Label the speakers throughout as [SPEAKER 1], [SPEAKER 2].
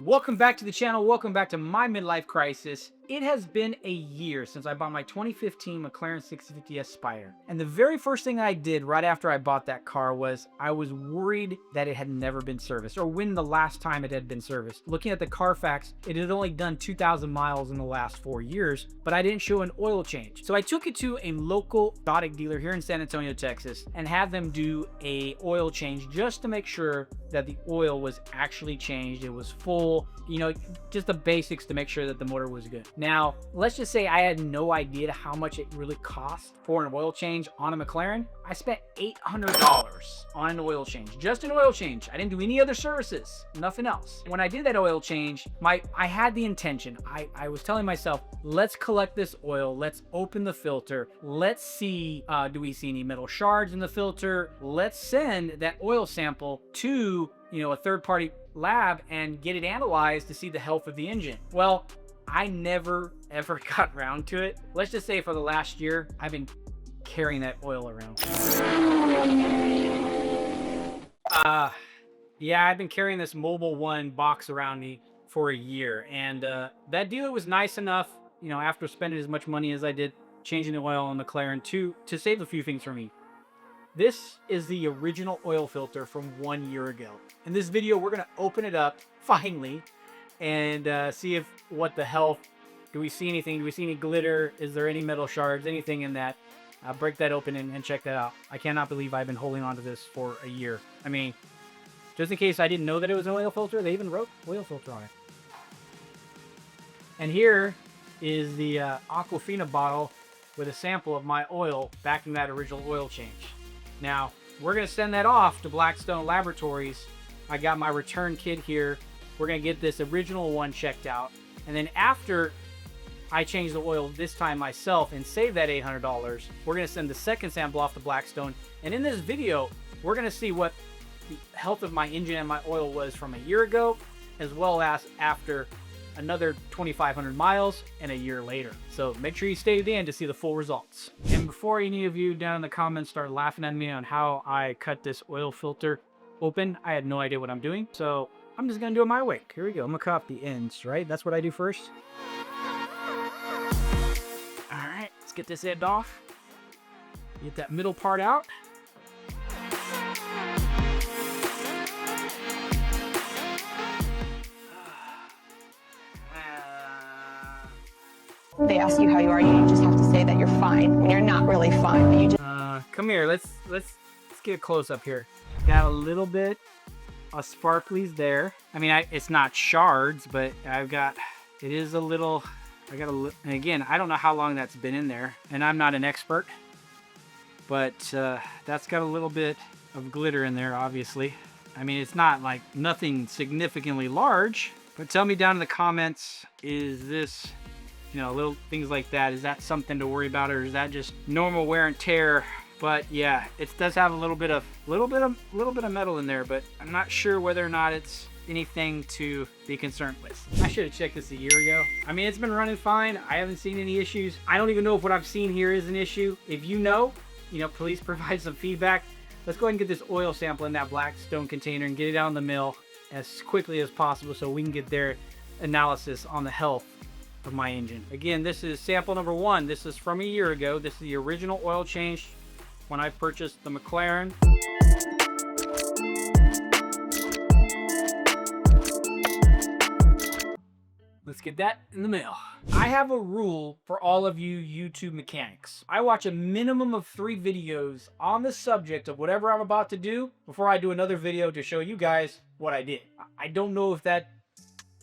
[SPEAKER 1] Welcome back to the channel. Welcome back to my midlife crisis. It has been a year since I bought my 2015 McLaren 650S Spider. And the very first thing I did right after I bought that car was I was worried that it had never been serviced, or when the last time it had been serviced. Looking at the Carfax, it had only done 2,000 miles in the last 4 years, but I didn't show an oil change. So I took it to a local exotic dealer here in San Antonio, Texas, and had them do a oil change just to make sure that the oil was actually changed. It was full, you know, just the basics to make sure that the motor was good. Now, let's just say I had no idea how much it really cost for an oil change on a McLaren. I spent $800 on an oil change, just an oil change. I didn't do any other services, nothing else. When I did that oil change, I had the intention. I was telling myself, let's collect this oil, let's open the filter, let's see, do we see any metal shards in the filter? Let's send that oil sample to, you know, a third-party lab and get it analyzed to see the health of the engine. Well, I never ever got around to it. Let's just say for the last year, I've been carrying that oil around. Yeah, I've been carrying this Mobile One box around me for a year, and that dealer was nice enough, you know, after spending as much money as I did changing the oil on the McLaren to save a few things for me. This is the original oil filter from 1 year ago. In this video, we're gonna open it up finally and see what the health. Do we see anything? Do we see any glitter? Is there any metal shards? Anything in that? Break that open and check that out. I cannot believe I've been holding on to this for a year. I mean, just in case I didn't know that it was an oil filter, they even wrote oil filter on it. And here is the Aquafina bottle with a sample of my oil back in that original oil change. Now, we're going to send that off to Blackstone Laboratories. I got my return kit here. We're going to get this original one checked out. And then after I change the oil this time myself and save that $800, we're going to send the second sample off to Blackstone. And in this video, we're going to see what the health of my engine and my oil was from a year ago, as well as after another 2,500 miles and a year later. So make sure you stay to the end to see the full results. And before any of you down in the comments start laughing at me on how I cut this oil filter open, I had no idea what I'm doing. So I'm just gonna do it my way. Here we go. I'm gonna cut off the ends, right? That's what I do first. All right, let's get this end off. Get that middle part out.
[SPEAKER 2] They ask you how you are, you just have to say that you're fine when you're not really fine. But you just
[SPEAKER 1] come here. Let's get a close up here. Got a little bit of sparklies there. I mean, it's not shards, but it is a little. And again, I don't know how long that's been in there, and I'm not an expert, but that's got a little bit of glitter in there, obviously. I mean, it's not like nothing significantly large, but tell me down in the comments, is this, you know, little things like that, is that something to worry about, or is that just normal wear and tear? But yeah, it does have a little bit of metal in there, but I'm not sure whether or not it's anything to be concerned with. I should have checked this a year ago. I mean, it's been running fine. I haven't seen any issues. I don't even know if what I've seen here is an issue. If you know, please provide some feedback. Let's go ahead and get this oil sample in that Blackstone container and get it out in the mill as quickly as possible so we can get their analysis on the health of my engine. Again, this is sample number 1. This is from a year ago. This is the original oil change when I purchased the McLaren. Let's get that in the mail. I have a rule for all of you YouTube mechanics. I watch a minimum of 3 videos on the subject of whatever I'm about to do before I do another video to show you guys what I did. I don't know if that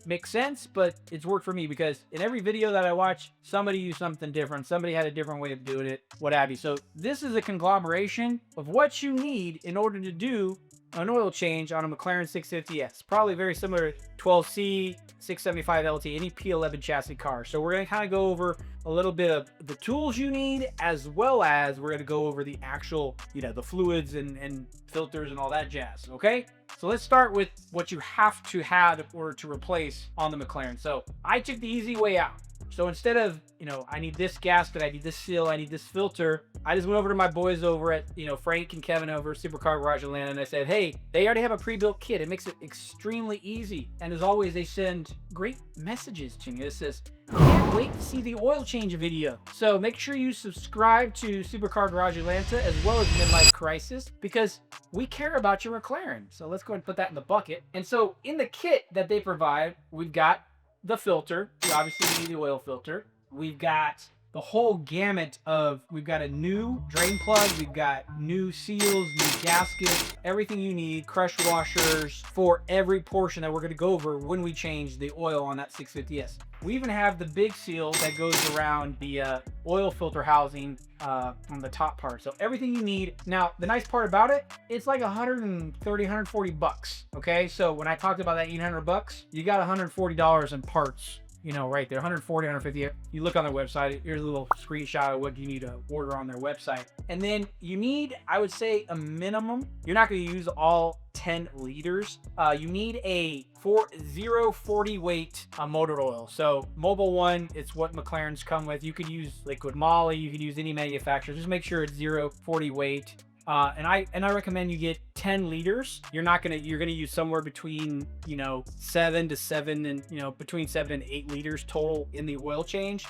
[SPEAKER 1] makes sense, but it's worked for me because in every video that I watch, somebody used something different. Somebody had a different way of doing it, what have you. So this is a conglomeration of what you need in order to do an oil change on a McLaren 650S. Probably very similar to 12C, 675 LT, any P11 chassis car. So we're gonna kind of go over a little bit of the tools you need, as well as we're gonna go over the actual, you know, the fluids and filters and all that jazz, okay? So let's start with what you have to have in order to replace on the McLaren. So I took the easy way out. So instead of, you know, I need this gasket, I need this seal, I need this filter, I just went over to my boys over at, you know, Frank and Kevin over at Supercar Garage Atlanta, and I said, hey, they already have a pre-built kit. It makes it extremely easy. And as always, they send great messages to me. It says, can't wait to see the oil change video. So make sure you subscribe to Supercar Garage Atlanta as well as Midlife Crisis, because we care about your McLaren. So let's go ahead and put that in the bucket. And so in the kit that they provide, we've got the filter. We obviously need the oil filter. We've got the whole gamut of, we've got a new drain plug, we've got new seals, new gaskets, everything you need, crush washers for every portion that we're going to go over when we change the oil on that 650S. We even have the big seal that goes around the oil filter housing on the top part. So everything you need. Now, the nice part about it, it's like 130, 140 bucks. Okay, so when I talked about that 800 bucks, you got $140 in parts. You know, right there, 140, 150. You look on their website, here's a little screenshot of what you need to order on their website. And then you need, I would say, a minimum. You're not going to use all 10 liters. You need a 0.40 weight motor oil. So Mobil 1, it's what McLaren's come with. You could use liquid moly, you could use any manufacturer. Just make sure it's 0.40 weight. And I recommend you get 10 liters. You're gonna use somewhere between, you know, 7 to 7 and, you know, between 7 and 8 liters total in the oil change.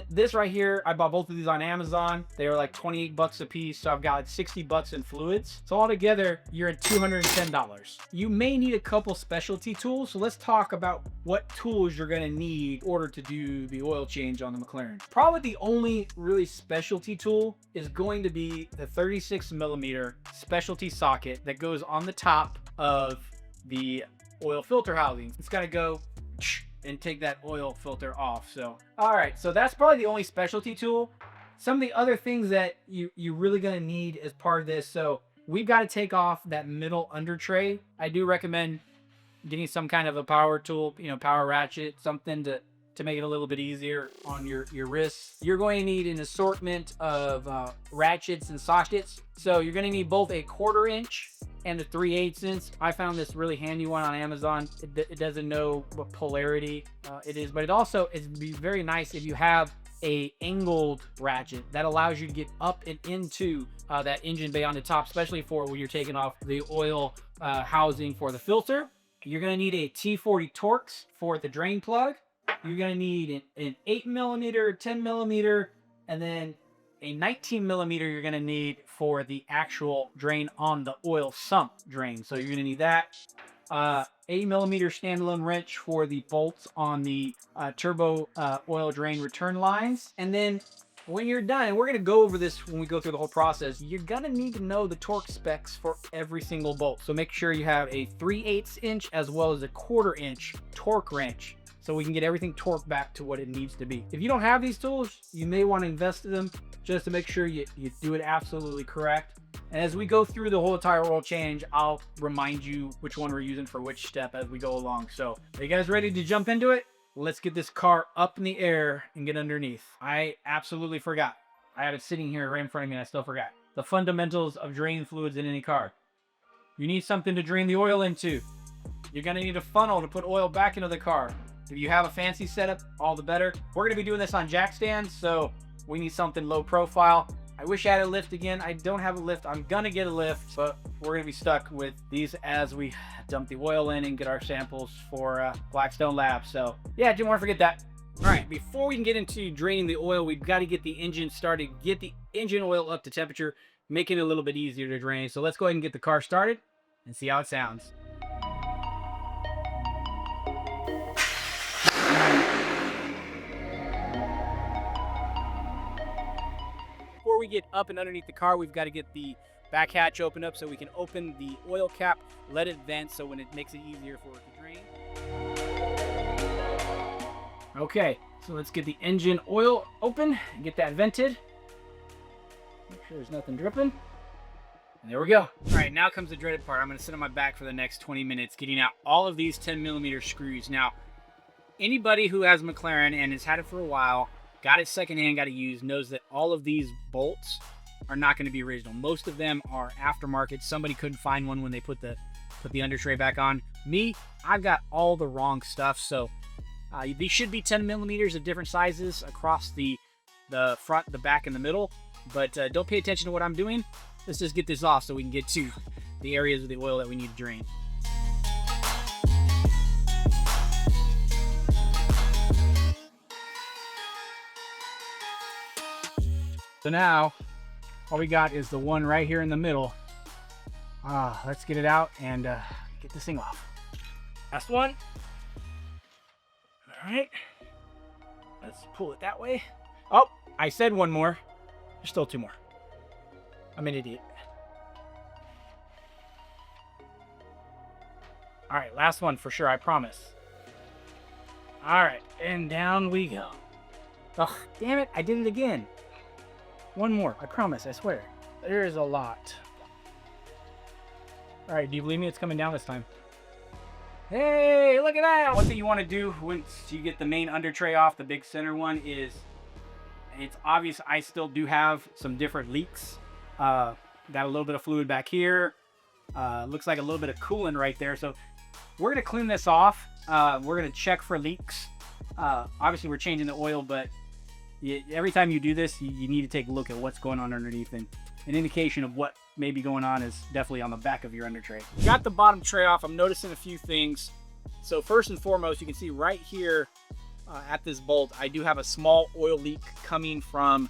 [SPEAKER 1] This right here, I bought both of these on Amazon. They were like 28 bucks a piece. So I've got like 60 bucks in fluids. So altogether, you're at $210. You may need a couple specialty tools. So let's talk about what tools you're gonna need in order to do the oil change on the McLaren. Probably the only really specialty tool is going to be the 36mm specialty socket that goes on the top of the oil filter housing. It's got to go and take that oil filter off. So, all right, so that's probably the only specialty tool. Some of the other things that you're really going to need as part of this. So we've got to take off that middle under tray. I do recommend getting some kind of a power tool, you know, power ratchet, something to make it a little bit easier on your wrists. You're going to need an assortment of ratchets and sockets. So you're going to need both a 1/4 inch and a 3/8 inch. I found this really handy one on Amazon. It doesn't know what polarity it is, but it'd be very nice if you have a angled ratchet that allows you to get up and into that engine bay on the top, especially for when you're taking off the oil housing for the filter. You're going to need a T40 Torx for the drain plug. You're going to need an 8mm, 10mm, and then a 19mm you're going to need for the actual drain on the oil sump drain. So you're going to need that. 8mm standalone wrench for the bolts on the turbo oil drain return lines. And then when you're done, and we're going to go over this when we go through the whole process, you're going to need to know the torque specs for every single bolt. So make sure you have a 3/8 inch as well as a 1/4 inch torque wrench, so we can get everything torqued back to what it needs to be. If you don't have these tools, you may want to invest in them just to make sure you do it absolutely correct. And as we go through the whole entire oil change, I'll remind you which one we're using for which step as we go along. So are you guys ready to jump into it? Let's get this car up in the air and get underneath. I absolutely forgot. I have it sitting here right in front of me and I still forgot. The fundamentals of drain fluids in any car. You need something to drain the oil into. You're gonna need a funnel to put oil back into the car. If you have a fancy setup, all the better. We're gonna be doing this on jack stands, so we need something low profile. I wish I had a lift again. I don't have a lift. I'm gonna get a lift, but we're gonna be stuck with these as we dump the oil in and get our samples for Blackstone Labs. So yeah, didn't want to forget that. All right, before we can get into draining the oil, we've got to get the engine started, get the engine oil up to temperature, making it a little bit easier to drain. So let's go ahead and get the car started and see how it sounds. Before we get up and underneath the car, we've got to get the back hatch opened up so we can open the oil cap, let it vent so when it makes it easier for it to drain. Okay, so let's get the engine oil open and get that vented. Make sure there's nothing dripping. And there we go. All right, now comes the dreaded part. I'm going to sit on my back for the next 20 minutes getting out all of these 10mm screws. Now, anybody who has McLaren and has had it for a while, got it secondhand, got it used, knows that all of these bolts are not going to be original. Most of them are aftermarket. Somebody couldn't find one when they put the under tray back on. Me, I've got all the wrong stuff, so These should be 10 millimeters of different sizes across the front, the back, and the middle. But don't pay attention to what I'm doing. Let's just get this off so we can get to the areas of the oil that we need to drain. So now, all we got is the one right here in the middle. Let's get it out and get this thing off. Last one. All right. Let's pull it that way. Oh, I said one more. There's still two more. I'm an idiot. All right, last one for sure, I promise. All right, and down we go. Oh, damn it, I did it again. One more, I promise, I swear. There is a lot. All right, do you believe me? It's coming down this time. Hey, look at that! One thing you want to do once you get the main under tray off, the big center one, is it's obvious I still do have some different leaks. Got a little bit of fluid back here. Looks like a little bit of coolant right there. So we're going to clean this off. We're going to check for leaks. Obviously, we're changing the oil, but every time you do this, you need to take a look at what's going on underneath. And an indication of what may be going on is definitely on the back of your under tray. Got the bottom tray off. I'm noticing a few things. So first and foremost, you can see right here at this bolt, I do have a small oil leak coming from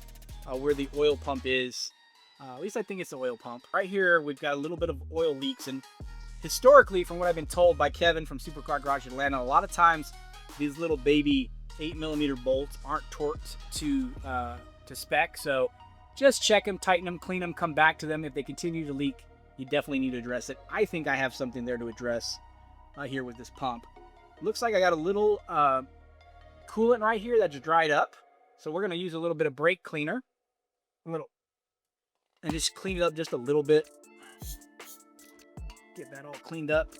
[SPEAKER 1] where the oil pump is. At least I think it's the oil pump. Right here, we've got a little bit of oil leaks. And historically, from what I've been told by Kevin from Supercar Garage Atlanta, a lot of times these little baby 8mm bolts aren't torqued to spec. So just check them, tighten them, clean them, come back to them. If they continue to leak, you definitely need to address it. I think I have something there to address here with this pump. Looks like I got a little coolant right here that's dried up. So we're going to use a little bit of brake cleaner. And just clean it up just a little bit. Get that all cleaned up.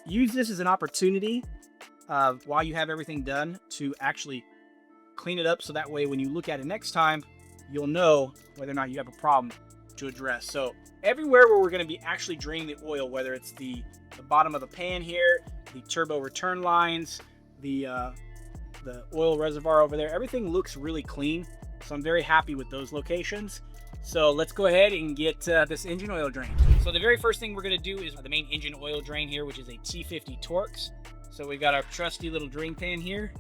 [SPEAKER 1] Use this as an opportunity while you have everything done to actually clean it up, so that way when you look at it next time, you'll know whether or not you have a problem to address. So everywhere where we're going to be actually draining the oil, whether it's the bottom of the pan here, the turbo return lines, the oil reservoir over there, everything looks really clean. So I'm very happy with those locations. So let's go ahead and get this engine oil drained. So the very first thing we're going to do is the main engine oil drain here, which is a T50 Torx. So we've got our trusty little drain pan here.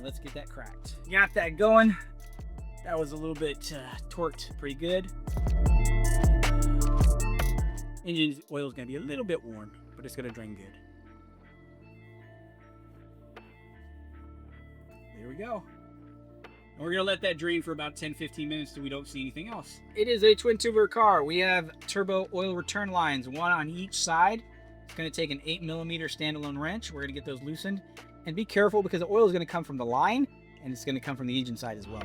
[SPEAKER 1] Let's get that cracked. Got that going. That was a little bit torqued pretty good. Engine oil is going to be a little bit warm, but it's going to drain good. There we go. And we're going to let that drain for about 10-15 minutes till we don't see anything else. It is a twin tubular car. We have turbo oil return lines, one on each side. It's going to take an 8mm standalone wrench. We're going to get those loosened. And be careful because the oil is going to come from the line and it's going to come from the engine side as well.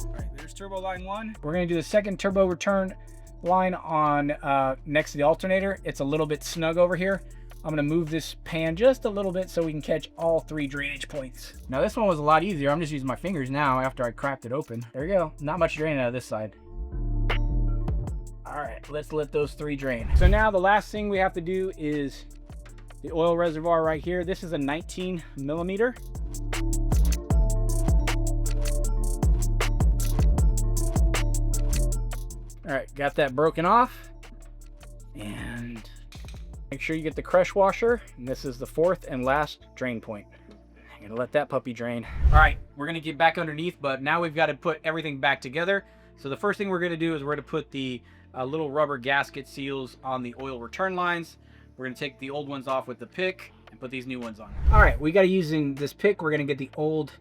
[SPEAKER 1] All right, there's turbo line one. We're going to do the second turbo return line on next to the alternator. It's a little bit snug over here. I'm going to move this pan just a little bit so we can catch all three drainage points. Now this one was a lot easier. I'm just using my fingers now after I cracked it open. There we go. Not much draining out of this side. All right, let's let those three drain. So now the last thing we have to do is the oil reservoir right here. This is a 19mm. All right, got that broken off. And make sure you get the crush washer. And this is the fourth and last drain point. I'm gonna let that puppy drain. All right, we're gonna get back underneath, but now we've got to put everything back together. So the first thing we're gonna do is we're gonna put the little rubber gasket seals on the oil return lines. We're gonna take the old ones off with the pick and put these new ones on. All right, we gotta using this pick, we're gonna get the old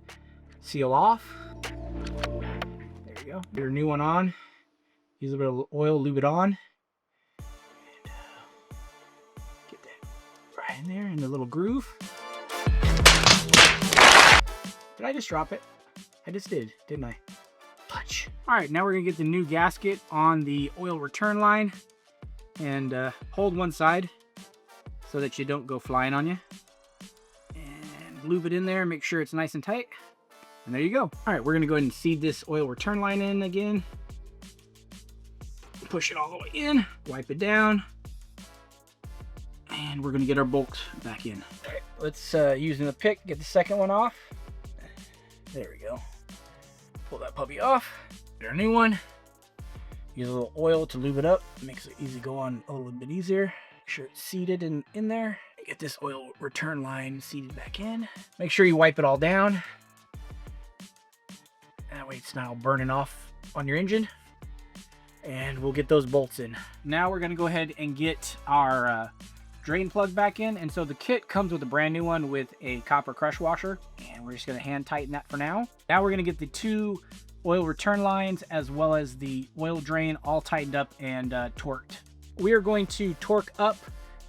[SPEAKER 1] seal off. There you go. Get your new one on. Use a bit of oil, lube it on. Right in there in the little groove. Did I just drop it? I just did, didn't I? Punch. All right, now we're gonna get the new gasket on the oil return line and hold one side so that you don't go flying on you. And lube it in there, make sure it's nice and tight. And there you go. All right, we're gonna go ahead and seed this oil return line in again. Push it all the way in, wipe it down. And we're gonna get our bolt back in. All right, let's, using the pick, get the second one off. There we go. Pull that puppy off. Get our new one. Use a little oil to lube it up. Makes it easy go on a little bit easier. Make sure it's seated in there. Get this oil return line seated back in. Make sure you wipe it all down. That way it's not all burning off on your engine. And we'll get those bolts in. Now we're gonna go ahead and get our drain plug back in. And so the kit comes with a brand new one with a copper crush washer. And we're just gonna hand tighten that for now. Now we're gonna get the two oil return lines as well as the oil drain all tightened up and torqued. We are going to torque up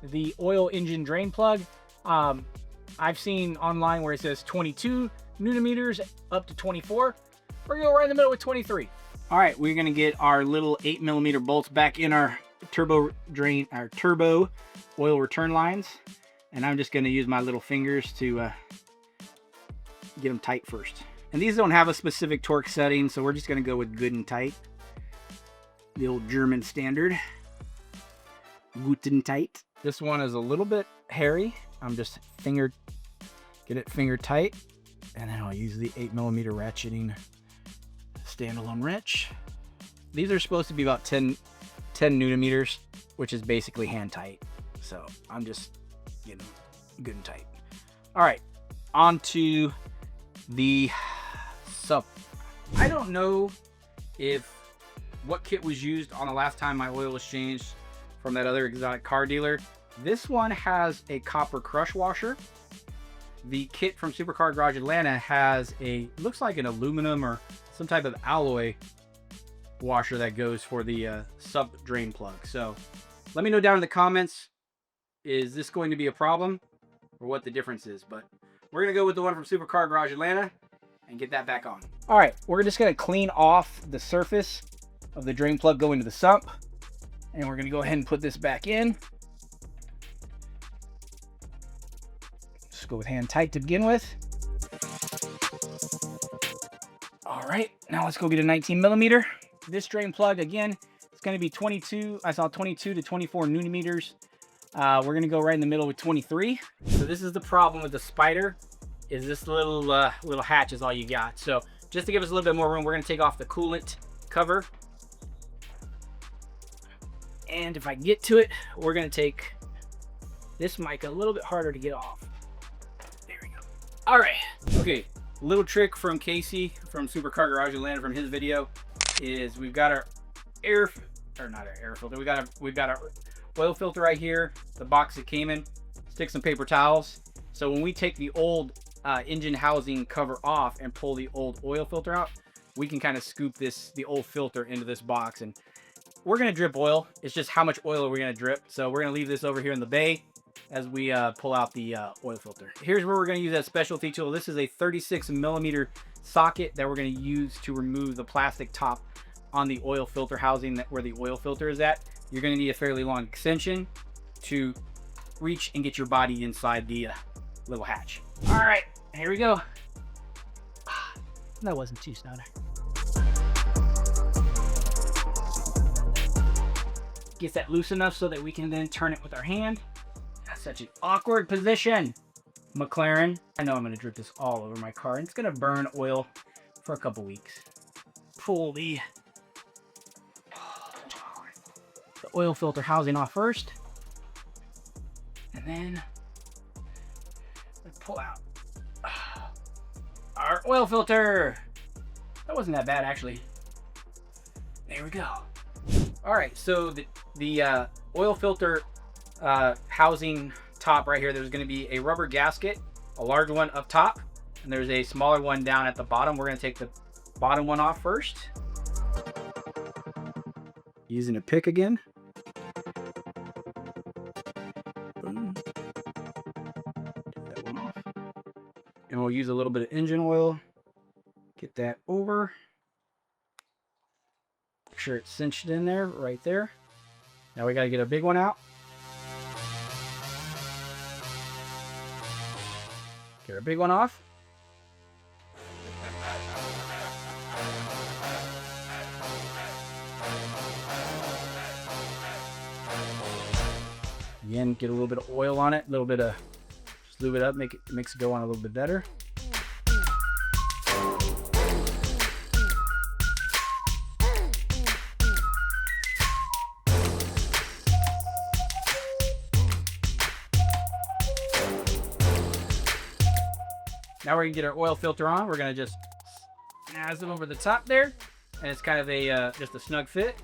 [SPEAKER 1] the oil engine drain plug. I've seen online where it says 22 Newton meters up to 24. We're gonna go right in the middle with 23. All right, we're gonna get our little 8mm bolts back in our turbo oil return lines. And I'm just gonna use my little fingers to get them tight first. And these don't have a specific torque setting, so we're just gonna go with good and tight. The old German standard. Gut and tight. This one is a little bit hairy. I'm just get it finger tight. And then I'll use the 8mm ratcheting standalone wrench. These are supposed to be about 10 Newton meters, which is basically hand tight. So I'm just getting them good and tight. All right, on to the sub. I don't know what kit was used on the last time my oil was changed from that other exotic car dealer. This one has a copper crush washer. The kit from Supercar Garage Atlanta has looks like an aluminum or some type of alloy washer that goes for the sub drain plug. So let me know down in the comments, is this going to be a problem or what the difference is? But we're gonna go with the one from Supercar Garage Atlanta and get that back on. All right, we're just gonna clean off the surface of the drain plug going to the sump. And we're gonna go ahead and put this back in. Just go with hand tight to begin with. All right, now let's go get a 19mm. This drain plug, again, it's gonna be 22 to 24 Newton meters. We're gonna go right in the middle with 23. So this is the problem with the Spider, is this little hatch is all you got. So just to give us a little bit more room, we're gonna take off the coolant cover. And if I get to it, we're gonna take this mic a little bit harder to get off. There we go. All right, okay. Little trick from Casey from Supercar Garage Atlanta from his video is we've got our not our air filter. We've got our oil filter right here, the box it came in. Stick some paper towels. So when we take the old engine housing cover off and pull the old oil filter out, we can kind of scoop the old filter into this box. And we're gonna drip oil. It's just how much oil are we gonna drip. So we're gonna leave this over here in the bay as we pull out the oil filter. Here's where we're gonna use that specialty tool. This is a 36mm socket that we're gonna use to remove the plastic top on the oil filter housing where the oil filter is at. You're gonna need a fairly long extension to reach and get your body inside the little hatch. All right, here we go. That wasn't too snowed. Get that loose enough so that we can then turn it with our hand. That's such an awkward position. McLaren, I know I'm gonna drip this all over my car and it's gonna burn oil for a couple weeks. Pull the oil filter housing off first. And then let's pull out our oil filter. That wasn't that bad actually. There we go. All right, so the oil filter housing top right here, there's going to be a rubber gasket, a large one up top, and there's a smaller one down at the bottom. We're going to take the bottom one off first. Using a pick again. Boom. Get that one off. And we'll use a little bit of engine oil. Get that over. Make sure it's cinched in there, right there. Now we got to get a big one out. Get our big one off. Again, get a little bit of oil on it, a little bit of, just lube it up, makes it go on a little bit better. Now we're gonna get our oil filter on. We're gonna just snaz it over the top there, and it's kind of a just a snug fit.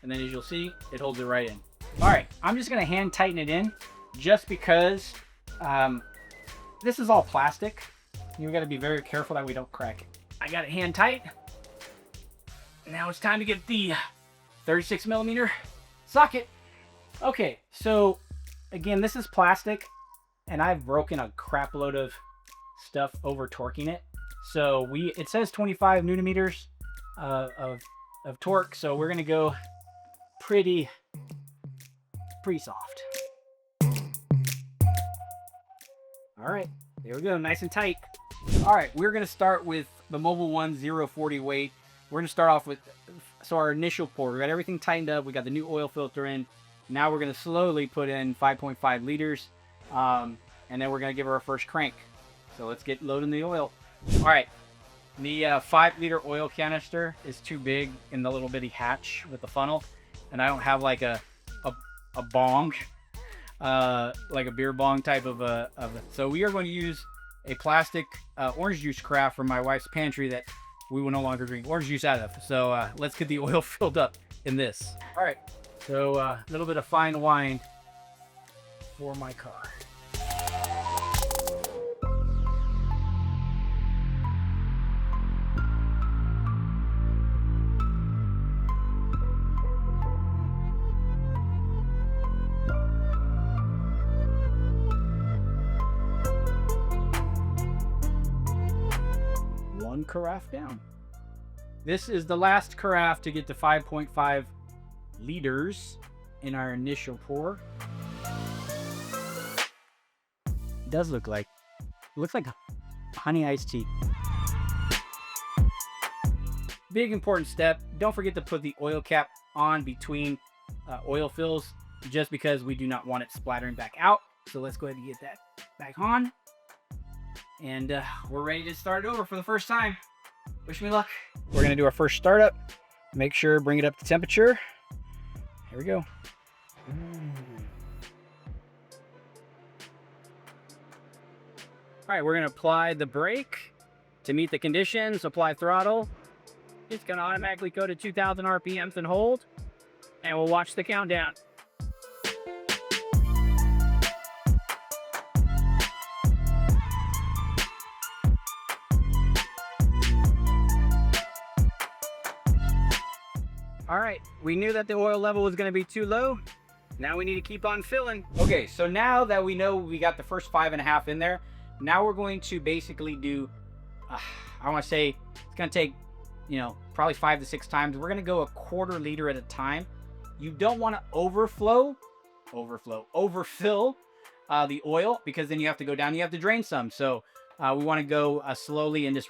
[SPEAKER 1] And then as you'll see, it holds it right in. All right, I'm just gonna hand tighten it in, just because this is all plastic. You gotta be very careful that we don't crack it. I got it hand tight. Now it's time to get the 36mm socket. Okay, so again, this is plastic, and I've broken a crap load of stuff over torquing it. So it says 25 Newton meters of torque, so we're gonna go pretty soft. All right, there we go, nice and tight. All right, we're gonna start with the Mobil 1 040 weight. We're gonna start off with, so our initial pour, we got everything tightened up, we got the new oil filter in. Now we're gonna slowly put in 5.5 liters, and then we're gonna give her our first crank. So let's get loading the oil. All right, the 5-liter oil canister is too big in the little bitty hatch with the funnel, and I don't have like a bong, like a beer bong type of it. So we are going to use a plastic orange juice carafe from my wife's pantry that we will no longer drink orange juice out of. So let's get the oil filled up in this. All right, so a little bit of fine wine for my car. One carafe down. This is the last carafe to get to 5.5 liters in our initial pour. It does look like, looks like honey iced tea. Big important step, don't forget to put the oil cap on between oil fills, just because we do not want it splattering back out. So let's go ahead and get that back on. And we're ready to start it over for the first time. Wish me luck. We're gonna do our first startup. Make sure, bring it up to temperature. Here we go. All right, we're gonna apply the brake to meet the conditions, apply throttle. It's gonna automatically go to 2,000 RPMs and hold, and we'll watch the countdown. All right, we knew that the oil level was gonna be too low. Now we need to keep on filling. Okay, so now that we know we got the first 5.5 in there, now we're going to basically do, I wanna say, it's gonna take, probably 5 to 6 times. We're gonna go a 1/4 liter at a time. You don't wanna overfill the oil, because then you have to go down, you have to drain some. So we wanna go slowly and just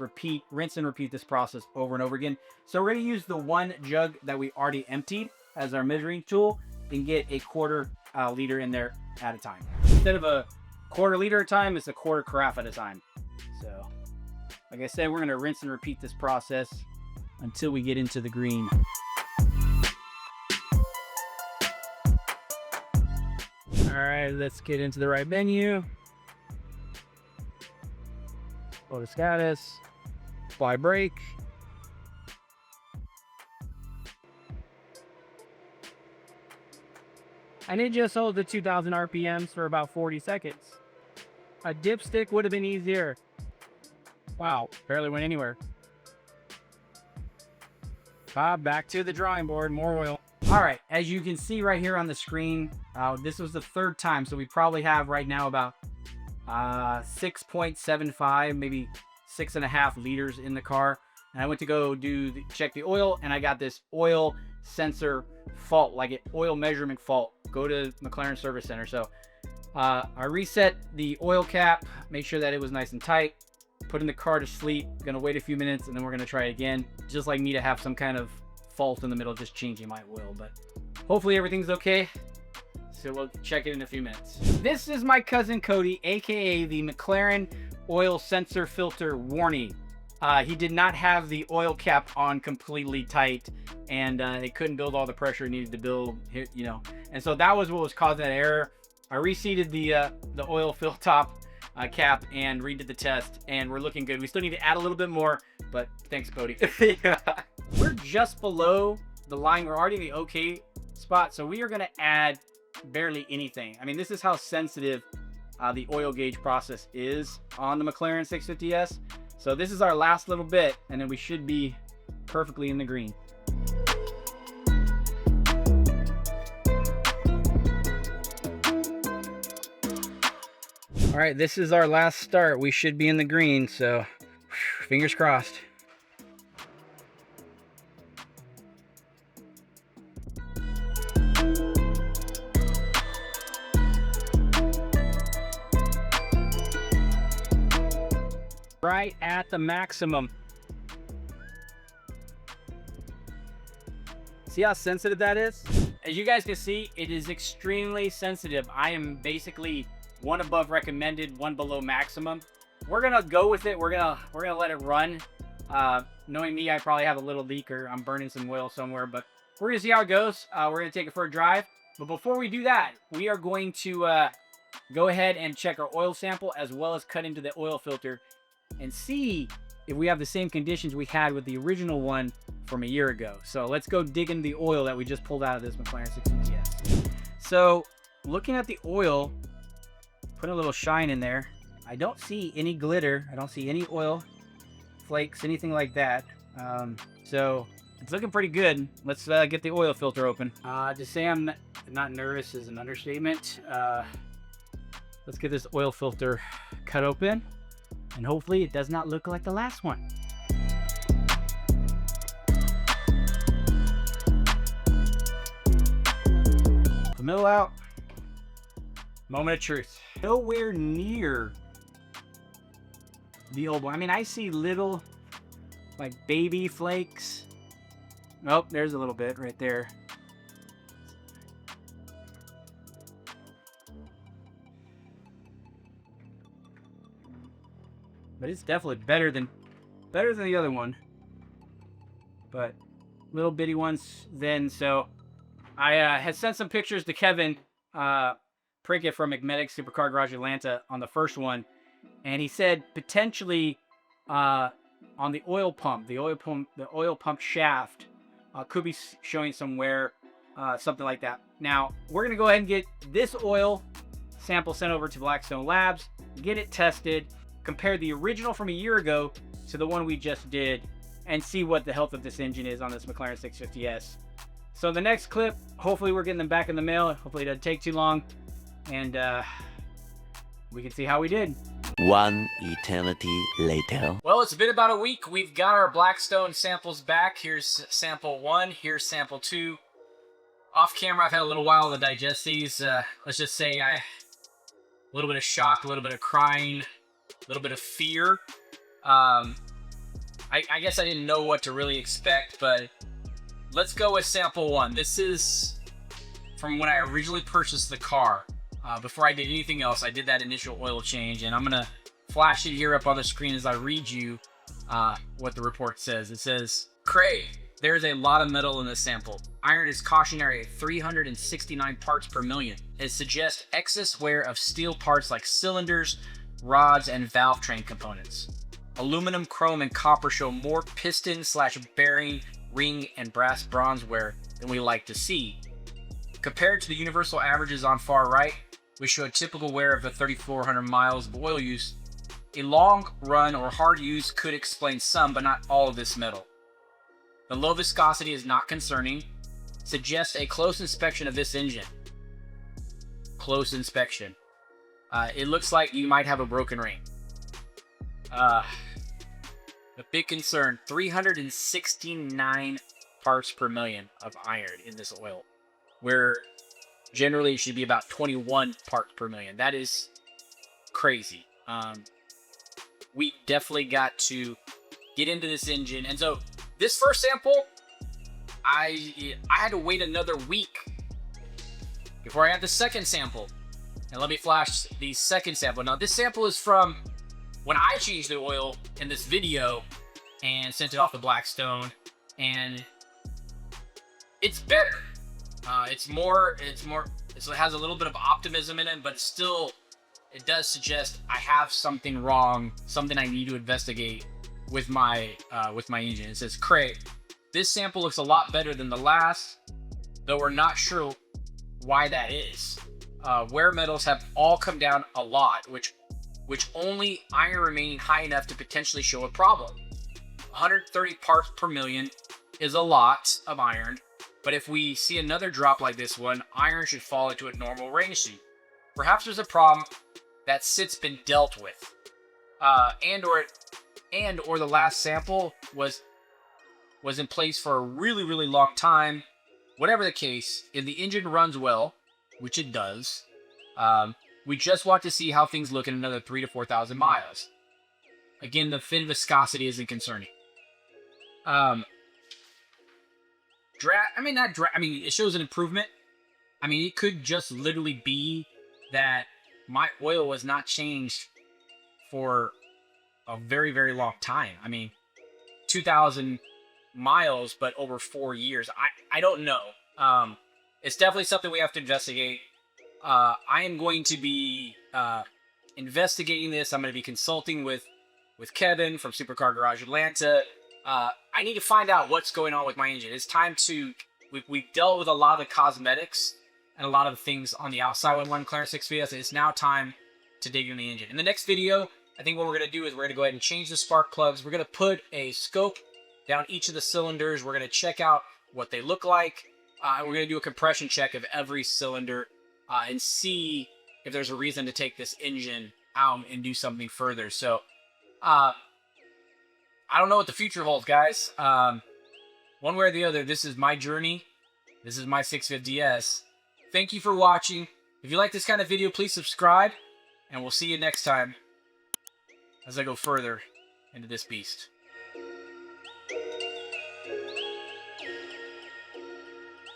[SPEAKER 1] rinse and repeat this process over and over again. So we're gonna use the one jug that we already emptied as our measuring tool and get a 1/4 liter in there at a time. Instead of a 1/4 liter at a time, it's a 1/4 carafe at a time. So, like I said, we're gonna rinse and repeat this process until we get into the green. All right, let's get into the right menu. Go to status, apply brake. And it just holds the 2,000 RPMs for about 40 seconds. A dipstick would have been easier. Wow, barely went anywhere. Back to the drawing board, more oil. All right, as you can see right here on the screen, this was the 3rd time, so we probably have right now about 6.75, maybe 6.5 liters in the car. And I went to go check the oil, and I got this oil sensor fault, like an oil measurement fault. Go to McLaren Service Center. So I reset the oil cap, make sure that it was nice and tight, putting the car to sleep. Gonna wait a few minutes, and then we're gonna try it again. Just like me to have some kind of fault in the middle, just changing my oil. But hopefully everything's okay. So we'll check it in a few minutes. This is my cousin Cody, aka the McLaren oil sensor filter warning. He did not have the oil cap on completely tight, and it couldn't build all the pressure it needed to build, you know. And so that was what was causing that error. I reseated the oil fill top cap and redid the test, and we're looking good. We still need to add a little bit more, but thanks, Cody. Yeah. We're just below the line. We're already in the okay spot, so we are going to add barely anything. I mean, this is how sensitive the oil gauge process is on the McLaren 650S. So this is our last little bit, and then we should be perfectly in the green. All right, this is our last start. We should be in the green, so fingers crossed. Right at the maximum. See how sensitive that is? As you guys can see, it is extremely sensitive. I am basically one above recommended, one below maximum. We're gonna go with it. We're gonna let it run. Knowing me, I probably have a little leak or I'm burning some oil somewhere, but we're gonna see how it goes. We're gonna take it for a drive. But before we do that, we are going to go ahead and check our oil sample as well as cut into the oil filter and see if we have the same conditions we had with the original one from a year ago. So let's go dig into the oil that we just pulled out of this McLaren 650S. So looking at the oil, put a little shine in there. I don't see any glitter. I don't see any oil flakes, anything like that. So it's looking pretty good. Let's get the oil filter open. To say I'm not nervous is an understatement. Let's get this oil filter cut open. And hopefully it does not look like the last one. The middle out. Moment of truth. Nowhere near the old one. I mean, I see little, like, baby flakes. Oh, there's a little bit right there. But it's definitely better than the other one. But little bitty ones then. So I had sent some pictures to Kevin Prickett from McMedic Supercar Garage Atlanta on the first one, and he said potentially on the oil pump, the oil pump shaft could be showing some wear, something like that. Now we're gonna go ahead and get this oil sample sent over to Blackstone Labs, get it tested, compare the original from a year ago to the one we just did, and see what the health of this engine is on this McLaren 650S. So the next clip, hopefully we're getting them back in the mail. Hopefully it doesn't take too long, and we can see how we did.
[SPEAKER 3] One eternity later.
[SPEAKER 1] Well, it's been about a week. We've got our Blackstone samples back. Here's sample 1, here's sample 2. Off camera, I've had a little while to digest these. Let's just say a little bit of shock, a little bit of crying, a little bit of fear. I guess I didn't know what to really expect, but let's go with sample 1. This is from when I originally purchased the car. Before I did anything else, I did that initial oil change, and I'm gonna flash it here up on the screen as I read you what the report says. It says, Craig, there's a lot of metal in this sample. Iron is cautionary at 369 parts per million. It suggests excess wear of steel parts like cylinders, rods, and valve train components. Aluminum, chrome, and copper show more piston/bearing, ring, and brass bronze wear than we like to see. Compared to the universal averages on far right, we show a typical wear of the 3,400 miles of oil use. A long run or hard use could explain some, but not all of this metal. The low viscosity is not concerning. Suggests a close inspection of this engine. Close inspection. It looks like you might have a broken ring. A big concern, 369 parts per million of iron in this oil, where generally it should be about 21 parts per million. That is crazy. We definitely got to get into this engine. And so this first sample, I had to wait another week
[SPEAKER 4] before I add the second sample. And let me flash the second sample. Now this sample is from when I changed the oil in this video and sent it off to Blackstone, and it's better. It has a little bit of optimism in it, but still, it does suggest I have something wrong, something I need to investigate with my engine. It says, Craig, this sample looks a lot better than the last, though we're not sure why that is. Wear metals have all come down a lot, which only iron remaining high enough to potentially show a problem. 130 parts per million is a lot of iron, but if we see another drop like this one, iron should fall into a normal range soon. Perhaps there's a problem that SIT's been dealt with, and or the last sample was in place for a really, really long time. Whatever the case, if the engine runs well, which it does, we just want to see how things look in another 3,000 to 4,000 miles. Again, the fin viscosity isn't concerning. It shows an improvement. I mean, it could just literally be that my oil was not changed for a very, very long time. I mean, 2,000 miles, but over 4 years. I don't know. It's definitely something we have to investigate. I am going to be investigating this. I'm going to be consulting with Kevin from Supercar Garage Atlanta. I need to find out what's going on with my engine. It's time to... We've dealt with a lot of the cosmetics and a lot of the things on the outside with McLaren 650S. It's now time to dig in the engine. In the next video, I think what we're going to do is we're going to go ahead and change the spark plugs. We're going to put a scope down each of the cylinders. We're going to check out what they look like. And we're going to do a compression check of every cylinder and see if there's a reason to take this engine out and do something further. So, I don't know what the future holds, guys. One way or the other, this is my journey. This is my 650S. Thank you for watching. If you like this kind of video, please subscribe. And we'll see you next time as I go further into this beast.